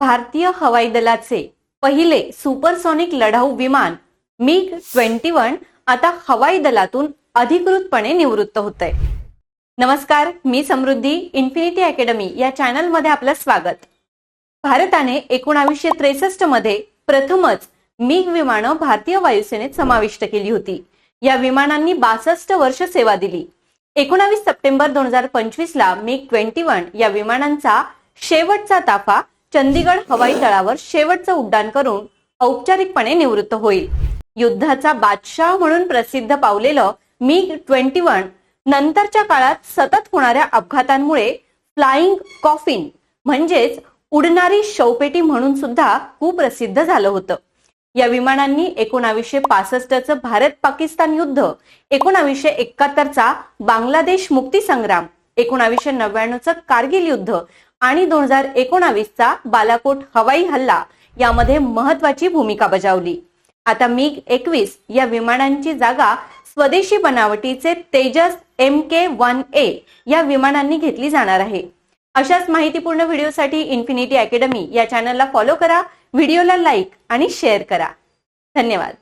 भारतीय हवाई दलाचे पहिले सुपरसॉनिक लढाऊ विमान MiG-21 आता हवाई दलातून अधिकृतपणे निवृत्त होतंय। नमस्कार, मी समृद्धी। इन्फिनिटी अकॅडमी या चॅनल मध्ये आपलं स्वागत। भारताने 1963 मध्ये प्रथमच MiG विमानं भारतीय वायुसेनेत समाविष्ट केली होती। या विमानांनी 62 वर्ष सेवा दिली। 19 सप्टेंबर 2025 ला MiG-21 या विमानांचा शेवटचा ताफा चंदीगड हवाई तळावर शेवटचं उड्डाण करून औपचारिकपणे निवृत्त होईल। युद्धाचा बादशाह म्हणून प्रसिद्ध पावलेलं MiG-21 नंतरच्या काळात सतत होणाऱ्या अपघातांमुळे फ्लाइंग कॉफिन म्हणजेच उडणारी शवपेटी म्हणून सुद्धा खूप प्रसिद्ध झालं होतं। या विमानांनी 1965 चं भारत-पाकिस्तान युद्ध, 1971 चा बांगलादेश मुक्ती संग्राम, 1999 चं कारगिल युद्ध आणि 2019 चा बालाकोट हवाई हल्ला यामध्ये महत्त्वाची भूमिका बजावली। आता MiG-21 या विमानांची जागा स्वदेशी बनावटीचे तेजस Mk-1A या विमानांनी घेतली जाणार आहे। अशाच माहितीपूर्ण व्हिडिओसाठी इन्फिनिटी अकॅडमी या चॅनलला फॉलो करा, व्हिडिओला लाईक आणि शेअर करा। धन्यवाद।